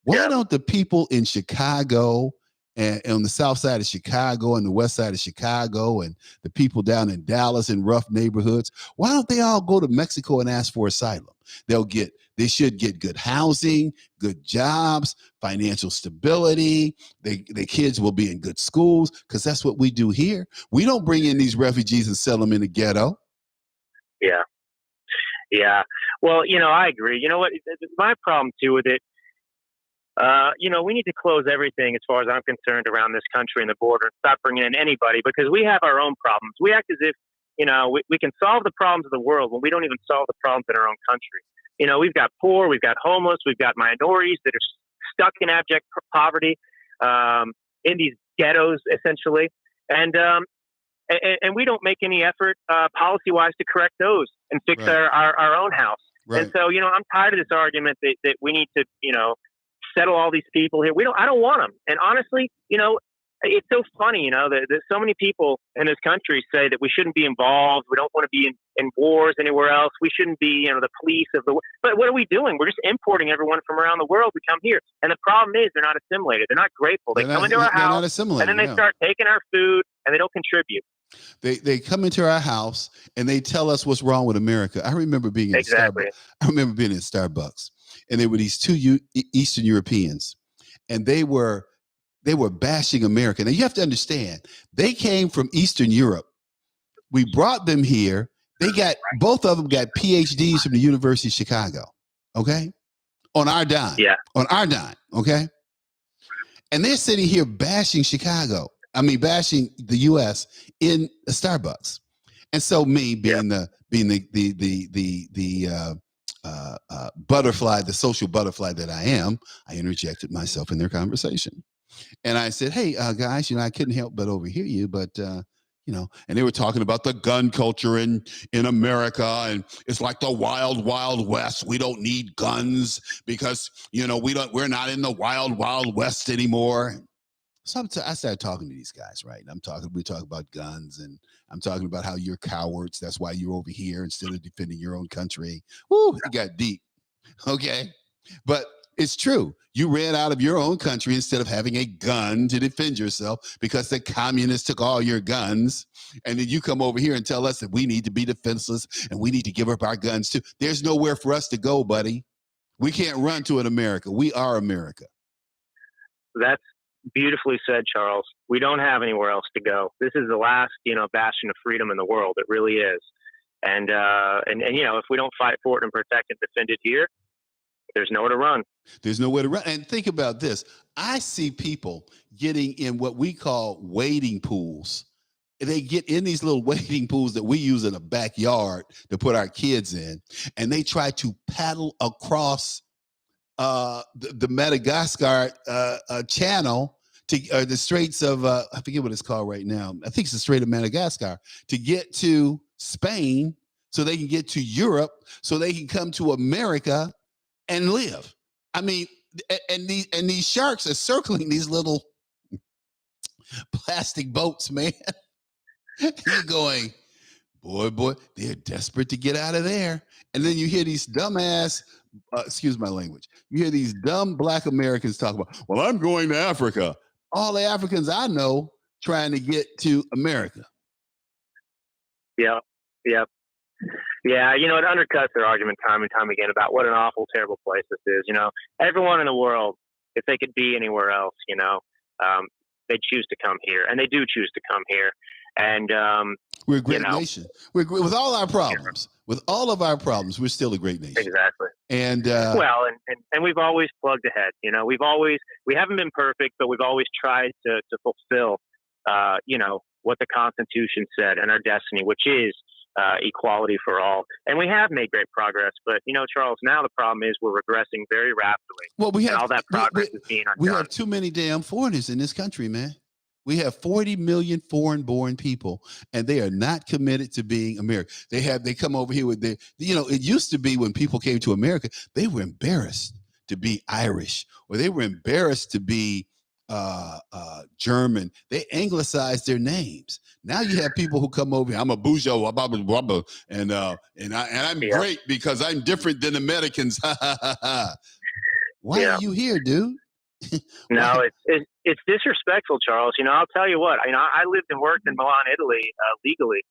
S2: Why don't the people in Chicago and on the south side of Chicago and the west side of Chicago and the people down in Dallas in rough neighborhoods, why don't they all go to Mexico and ask for asylum? They should get good housing, good jobs, financial stability. Their kids will be in good schools, because that's what we do here. We don't bring in these refugees and sell them in the ghetto.
S3: Yeah. Well, I agree. You know what? My problem too with it, we need to close everything as far as I'm concerned around this country and the border and stop bringing in anybody, because we have our own problems. We act as if, we can solve the problems of the world when we don't even solve the problems in our own country. We've got poor, we've got homeless, we've got minorities that are stuck in abject poverty. in these ghettos essentially, and we don't make any effort policy-wise to correct those and fix our own house. Right. And so, I'm tired of this argument that we need to, settle all these people here. I don't want them. And honestly, it's so funny, that so many people in this country say that we shouldn't be involved. We don't want to be in wars anywhere else. We shouldn't be, the police of the. But what are we doing? We're just importing everyone from around the world to come here. And the problem is they're not assimilated. They're not grateful. They come into our house and then they start taking our food and they don't contribute.
S2: They come into our house and they tell us what's wrong with America. I remember being in Starbucks. I remember being in Starbucks, and there were these two Eastern Europeans, and they were bashing America. Now you have to understand, they came from Eastern Europe. We brought them here. Both of them got PhDs from the University of Chicago. Okay, on our dime. Yeah, on our dime. Okay, and they're sitting here bashing Chicago. Bashing the U.S. in a Starbucks, and so me being the butterfly, the social butterfly that I am, I interjected myself in their conversation, and I said, "Hey, guys, I couldn't help but overhear you, but and they were talking about the gun culture in America, and it's like the wild, wild west. We don't need guns because we're not in the wild, wild west anymore." So I started talking to these guys, right? And we talk about guns, and I'm talking about how you're cowards. That's why you're over here instead of defending your own country. Woo, it got deep. Okay. But it's true. You ran out of your own country instead of having a gun to defend yourself because the communists took all your guns. And then you come over here and tell us that we need to be defenseless and we need to give up our guns too. There's nowhere for us to go, buddy. We can't run to an America. We are America.
S3: That's beautifully said, Charles. We don't have anywhere else to go. This is the last, bastion of freedom in the world. It really is. And if we don't fight for it and protect and defend it here, there's nowhere to run.
S2: There's nowhere to run. And think about this. I see people getting in what we call wading pools. They get in these little wading pools that we use in a backyard to put our kids in, and they try to paddle across the Madagascar channel to the Straits of I forget what it's called right now. I think it's the Strait of Madagascar to get to Spain, so they can get to Europe, so they can come to America and live. And these sharks are circling these little plastic boats, man. You're going, boy, they're desperate to get out of there. And then you hear these dumbass. Excuse my language. You hear these dumb Black Americans talk about, well, I'm going to Africa. All the Africans I know trying to get to America.
S3: Yeah. It undercuts their argument time and time again about what an awful, terrible place this is. Everyone in the world, if they could be anywhere else, they choose to come here, and they do choose to come here. And
S2: we're a great nation. With all our problems. With all of our problems, we're still a great nation.
S3: Exactly.
S2: And
S3: and we've always plugged ahead. We haven't been perfect, but we've always tried to fulfill, what the Constitution said and our destiny, which is equality for all. And we have made great progress. But Charles, now the problem is we're regressing very rapidly.
S2: Well,
S3: all that progress is being undone.
S2: We have too many damn foreigners in this country, man. We have 40 million foreign-born people, and they are not committed to being American. They come over here with their, it used to be when people came to America, they were embarrassed to be Irish, or they were embarrassed to be German. They anglicized their names. Now you have people who come over here. I'm a bourgeois, blah, blah, blah, blah, and I'm great because I'm different than Americans. Why are you here, dude?
S3: No, it's disrespectful, Charles. I'll tell you what. I lived and worked in Milan, Italy, legally.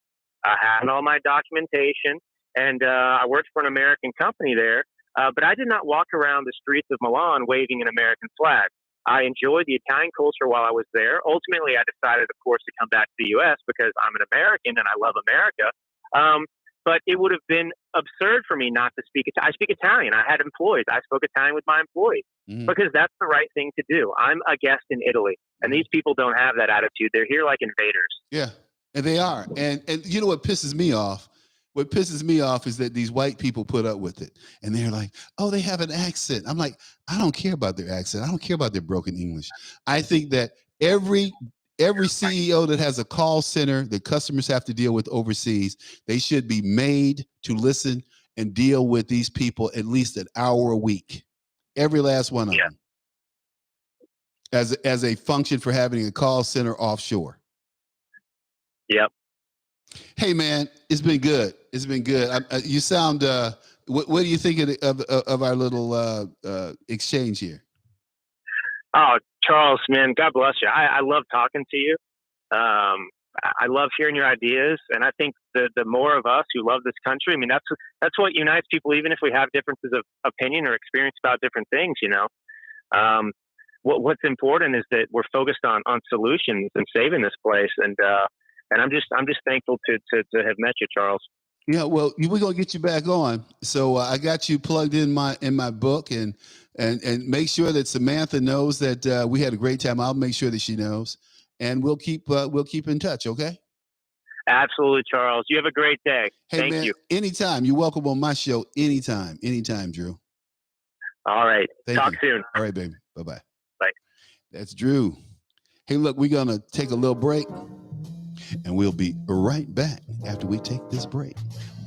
S3: I had all my documentation, and I worked for an American company there. But I did not walk around the streets of Milan waving an American flag. I enjoyed the Italian culture while I was there. Ultimately, I decided, of course, to come back to the U.S. because I'm an American and I love America. But it would have been absurd for me not to speak Italian. I speak Italian. I had employees. I spoke Italian with my employees because that's the right thing to do. I'm a guest in Italy, and these people don't have that attitude. They're here like invaders.
S2: Yeah, and they are. And you know what pisses me off? What pisses me off is that these white people put up with it. And they're like, oh, they have an accent. I'm like, I don't care about their accent. I don't care about their broken English. I think that Every CEO that has a call center that customers have to deal with overseas, they should be made to listen and deal with these people at least an hour a week. Every last one of them. As a function for having a call center offshore.
S3: Yep.
S2: Hey man, it's been good. It's been good. You sound. What do you think of our little exchange here?
S3: Oh, Charles, man, God bless you. I love talking to you. I love hearing your ideas, and I think the more of us who love this country, I mean, that's what unites people, even if we have differences of opinion or experience about different things. What's important is that we're focused on solutions and saving this place, and I'm just thankful to have met you, Charles.
S2: Yeah, well, we're gonna get you back on. So I got you plugged in my book, and make sure that Samantha knows that we had a great time. I'll make sure that she knows, and we'll keep in touch. Okay.
S3: Absolutely, Charles. You have a great day.
S2: Hey,
S3: Thank
S2: man,
S3: you.
S2: Anytime. You're welcome on my show. Anytime, Drew.
S3: All right. Talk
S2: you.
S3: soon.
S2: All right, baby. Bye-bye.
S3: Bye.
S2: That's Drew. Hey, look, we're gonna take a little break. And we'll be right back after we take this break.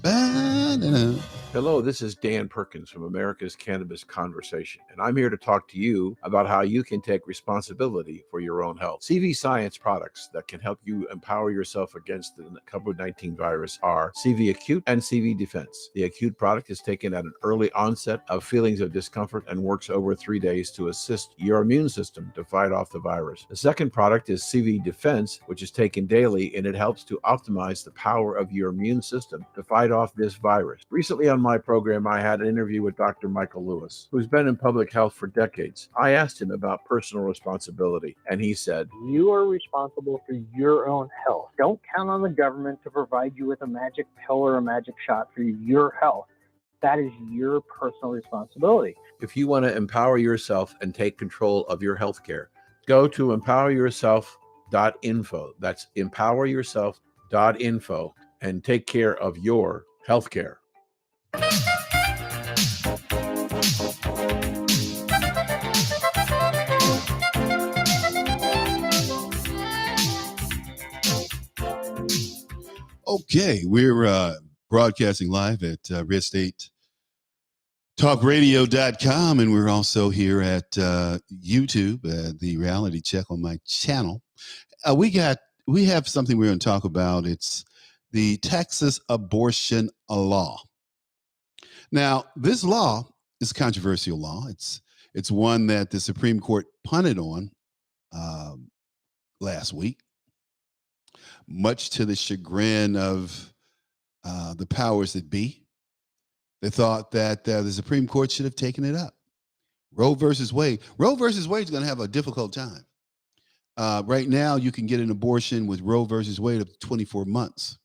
S2: Ba-da-da.
S4: Hello, this is Dan Perkins from America's Cannabis Conversation, and I'm here to talk to you about how you can take responsibility for your own health. CV Science products that can help you empower yourself against the COVID-19 virus are CV Acute and CV Defense. The Acute product is taken at an early onset of feelings of discomfort and works over 3 days to assist your immune system to fight off the virus. The second product is CV Defense, which is taken daily, and it helps to optimize the power of your immune system to fight off this virus. Recently on my program, I had an interview with Dr. Michael Lewis, who's been in public health for decades. I asked him about personal responsibility, and he said,
S5: "You are responsible for your own health. Don't count on the government to provide you with a magic pill or a magic shot for your health. That is your personal responsibility."
S4: If you want to empower yourself and take control of your healthcare, go to empoweryourself.info. That's empoweryourself.info, and take care of your healthcare.
S2: Okay, we're broadcasting live at redstatetalkradio.com, and we're also here at YouTube, the Reality Check on my channel. We have something we're going to talk about. It's the Texas abortion law. Now, this law is a controversial law. It's one that the Supreme Court punted on last week, much to the chagrin of the powers that be. They thought that the Supreme Court should have taken it up. Roe versus Wade. Roe versus Wade is going to have a difficult time. Right now, you can get an abortion with Roe versus Wade up to 24 months.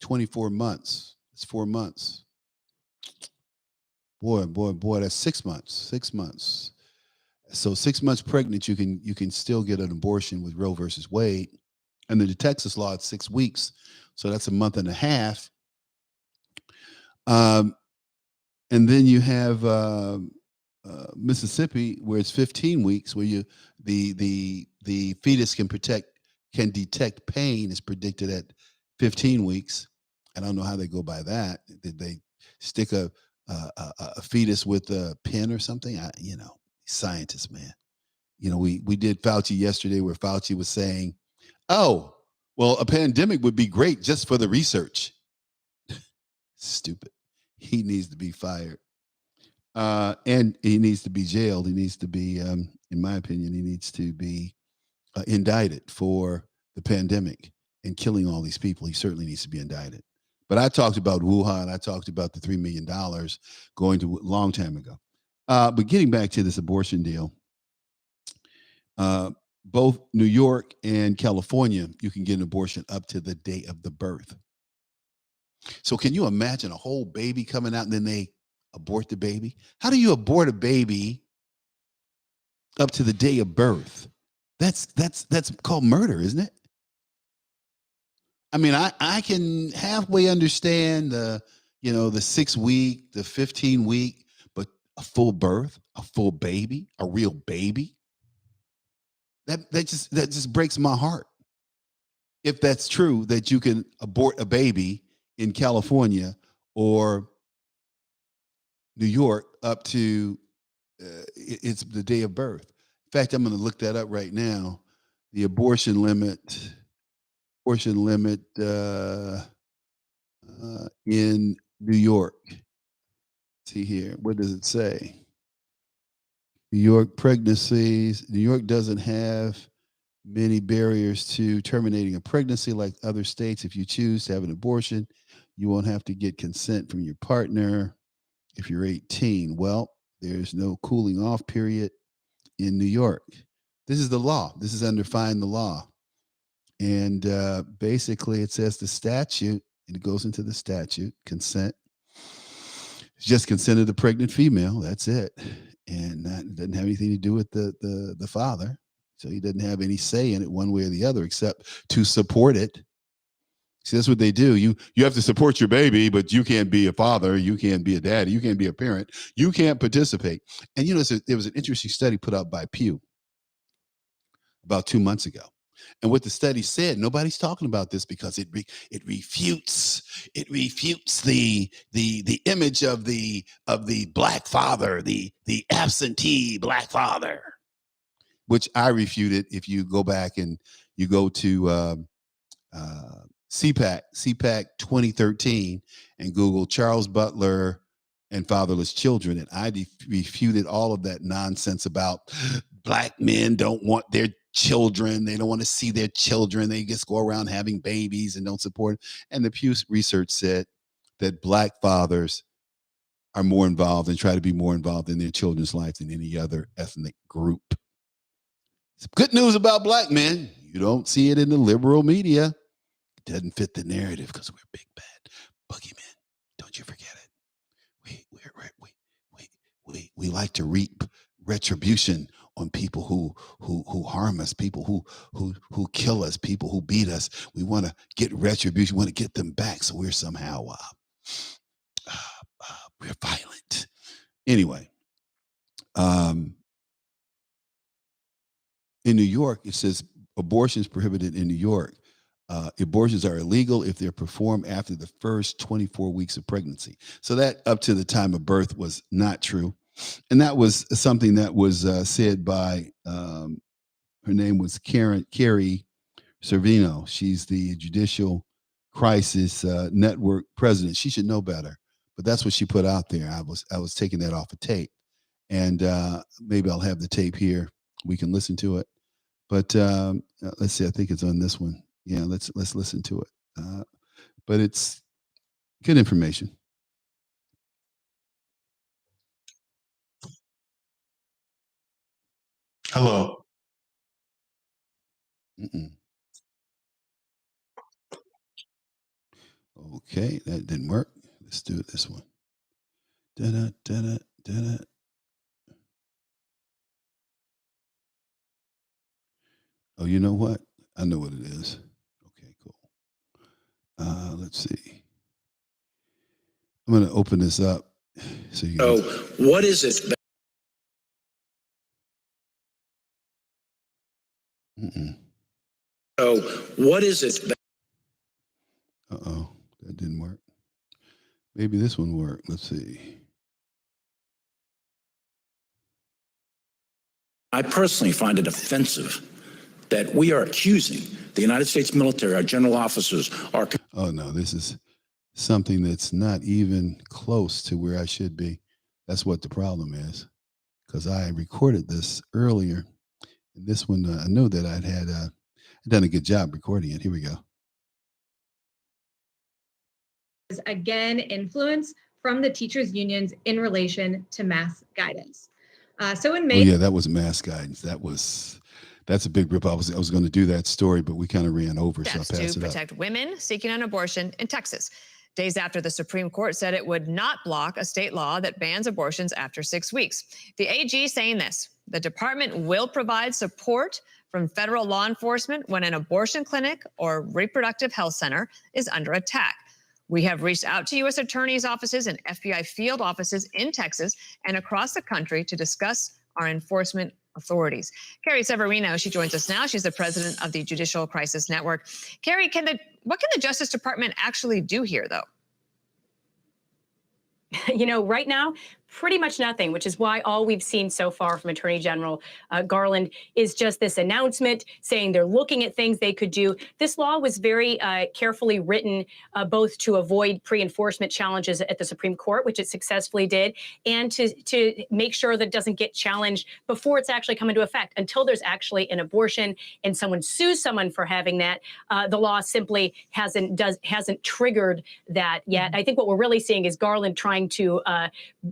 S2: 24 months. It's 4 months. Boy, that's 6 months. 6 months. So 6 months pregnant, you can still get an abortion with Roe versus Wade. And the Texas law, it's 6 weeks. So that's a month and a half. And then you have Mississippi, where it's 15 weeks, where the fetus can detect pain is predicted at 15 weeks. I don't know how they go by that. Did they stick a fetus with a pin or something? Scientists, man. We did Fauci yesterday, where Fauci was saying, "Oh, well, a pandemic would be great just for the research." Stupid. He needs to be fired. And he needs to be jailed. He needs to be, in my opinion, he needs to be indicted for the pandemic and killing all these people. He certainly needs to be indicted. But I talked about Wuhan. I talked about the $3 million going to a long time ago. But getting back to this abortion deal, both New York and California, you can get an abortion up to the day of the birth. So can you imagine a whole baby coming out and then they abort the baby? How do you abort a baby up to the day of birth? That's called murder, isn't it? I mean, I can halfway understand the 6 week, the 15 week, but a full birth, a full baby, a real baby. That just breaks my heart. If that's true, that you can abort a baby in California or New York up to it's the day of birth. In fact, I'm going to look that up right now. The abortion limit in New York. See here, what does it say? New York pregnancies. New York doesn't have many barriers to terminating a pregnancy like other states. If you choose to have an abortion, you won't have to get consent from your partner if you're 18. Well, there's no cooling off period in New York. This is the law. This is under Find the Law. And basically it says the statute, and it goes into the statute, consent. It's just consent of the pregnant female. That's it. And that doesn't have anything to do with the father. So he doesn't have any say in it one way or the other, except to support it. See, that's what they do. You have to support your baby, but you can't be a father. You can't be a daddy. You can't be a parent. You can't participate. And, there was an interesting study put out by Pew about 2 months ago. And what the study said, nobody's talking about this because it refutes the image of the black father, the absentee black father, which I refuted. If you go back and you go to CPAC 2013 and Google Charles Butler and fatherless children, and I refuted all of that nonsense about black men don't want their children. They don't want to see their children. They just go around having babies and don't support. And the Pew research said that black fathers are more involved and try to be more involved in their children's lives than any other ethnic group. It's good news about black men. You don't see it in the liberal media. It doesn't fit the narrative because we're big bad boogeymen. Don't you forget it. We like to reap retribution on people who harm us, people who kill us, people who beat us. We want to get retribution. We want to get them back. So we're somehow we're violent. Anyway, in New York, it says abortions prohibited in New York. Abortions are illegal if they're performed after the first 24 weeks of pregnancy. So that up to the time of birth was not true. And that was something that was said by, her name was Carrie Servino. She's the Judicial Crisis Network president. She should know better, but that's what she put out there. I was taking that off a tape, and maybe I'll have the tape here. We can listen to it. But let's see. I think it's on this one. Yeah, let's listen to it. But it's good information.
S6: Hello.
S2: Okay, that didn't work. Let's do it this one. Da-da, da-da, da-da. Oh, you know what? I know what it is. Okay, cool. Let's see. I'm going to open this up so you can.
S6: What is it? What is it?
S2: Uh-oh, that didn't work. Maybe this one worked. Let's see.
S6: I personally find it offensive that we are accusing the United States military, our general officers, our...
S2: Oh, no, this is something that's not even close to where I should be. That's what the problem is, because I recorded this earlier. And this one, I know that I'd done a good job recording it. Here we go.
S7: Again, influence from the teachers' unions in relation to mass guidance. So in May,
S2: yeah, that was mass guidance. That's a big rip. I was going to do that story, but we kind of ran over, so I passed it up.
S8: To protect women seeking an abortion in Texas, days after the Supreme Court said it would not block a state law that bans abortions after 6 weeks. The AG saying this: the department will provide support from federal law enforcement when an abortion clinic or reproductive health center is under attack. We have reached out to U.S. attorneys' offices and FBI field offices in Texas and across the country to discuss our enforcement authorities. Carrie Severino, she joins us now. She's the president of the Judicial Crisis Network. Carrie, what can the Justice Department actually do here, though?
S9: Right now, pretty much nothing, which is why all we've seen so far from Attorney General Garland is just this announcement saying they're looking at things they could do. This law was very carefully written, both to avoid pre-enforcement challenges at the Supreme Court, which it successfully did, and to make sure that it doesn't get challenged before it's actually come into effect. Until there's actually an abortion and someone sues someone for having that, the law simply hasn't triggered that yet. I think what we're really seeing is Garland trying to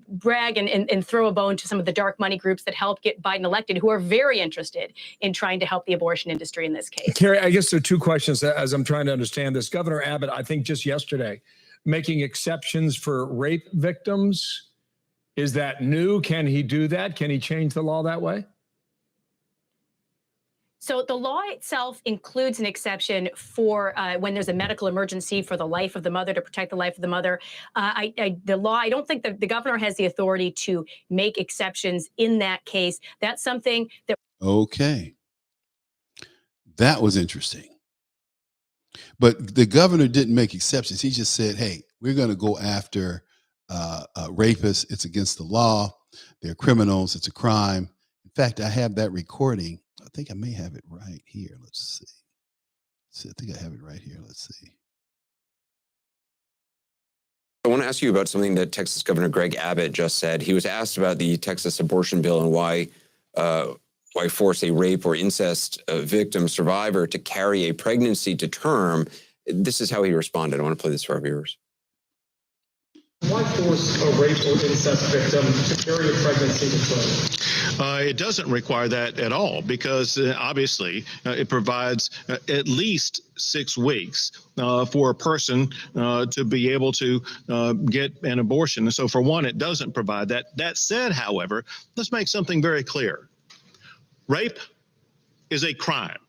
S9: brag and throw a bone to some of the dark money groups that helped get Biden elected, who are very interested in trying to help the abortion industry in this case.
S10: Carrie, I guess there are two questions as I'm trying to understand this. Governor Abbott, I think just yesterday, making exceptions for rape victims. Is that new? Can he do that? Can he change the law that way?
S9: So the law itself includes an exception for when there's a medical emergency for the life of the mother, to protect the life of the mother. I don't think that the governor has the authority to make exceptions in that case. That's something that.
S2: Okay. That was interesting. But the governor didn't make exceptions. He just said, hey, we're going to go after rapists. It's against the law. They're criminals. It's a crime. In fact, I have that recording. I think I may have it right here. Let's see. I think I have it right here. Let's see.
S11: I want to ask you about something that Texas Governor Greg Abbott just said. He was asked about the Texas abortion bill and why force a rape or incest victim survivor to carry a pregnancy to term. This is how he responded. I want to play this for our viewers.
S12: Why force a rape or incest victim to carry a pregnancy to term?
S13: It doesn't require that at all, because obviously it provides at least 6 weeks for a person to be able to get an abortion. So for one, it doesn't provide that. That said, however, let's make something very clear. Rape is a crime,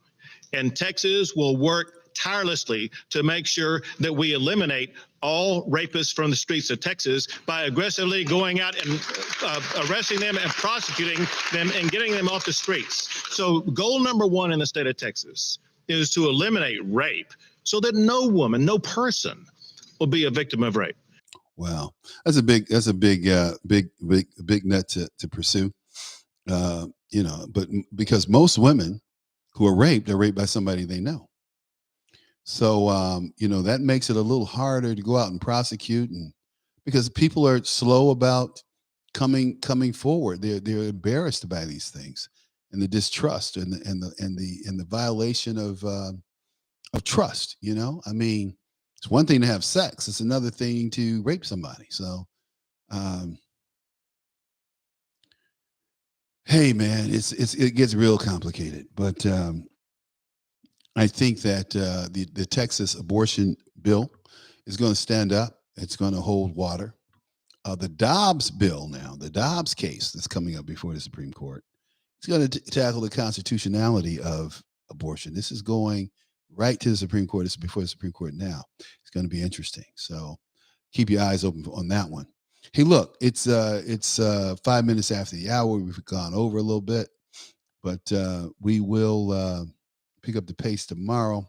S13: and Texas will work tirelessly to make sure that we eliminate all rapists from the streets of Texas by aggressively going out and arresting them and prosecuting them and getting them off the streets. So goal number one in the state of Texas is to eliminate rape so that no woman, no person will be a victim of rape.
S2: Wow. That's a big nut to pursue. But because most women who are raped by somebody they know. So, that makes it a little harder to go out and prosecute, and because people are slow about coming forward. They're embarrassed by these things, and the distrust and the violation of trust. I mean, it's one thing to have sex. It's another thing to rape somebody. So, hey man, it gets real complicated, but, I think that the Texas abortion bill is going to stand up. It's going to hold water. The Dobbs bill now, the Dobbs case that's coming up before the Supreme Court, it's going to tackle the constitutionality of abortion. This is going right to the Supreme Court. This is before the Supreme Court now. It's going to be interesting. So keep your eyes open on that one. Hey, look, it's 5 minutes after the hour. We've gone over a little bit, but we will pick up the pace tomorrow.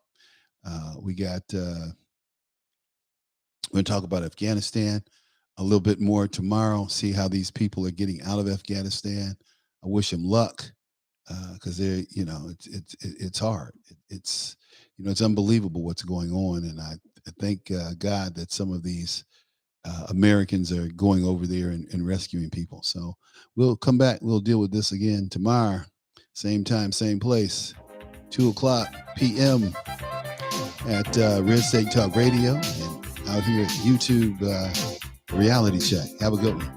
S2: We're going to talk about Afghanistan a little bit more tomorrow, see how these people are getting out of Afghanistan. I wish them luck, because it's hard. It's unbelievable what's going on. And I thank God that some of these Americans are going over there and rescuing people. So we'll come back. We'll deal with this again tomorrow. Same time, same place. 2:00 p.m. at Red State Talk Radio, and out here at YouTube Reality Check. Have a good one.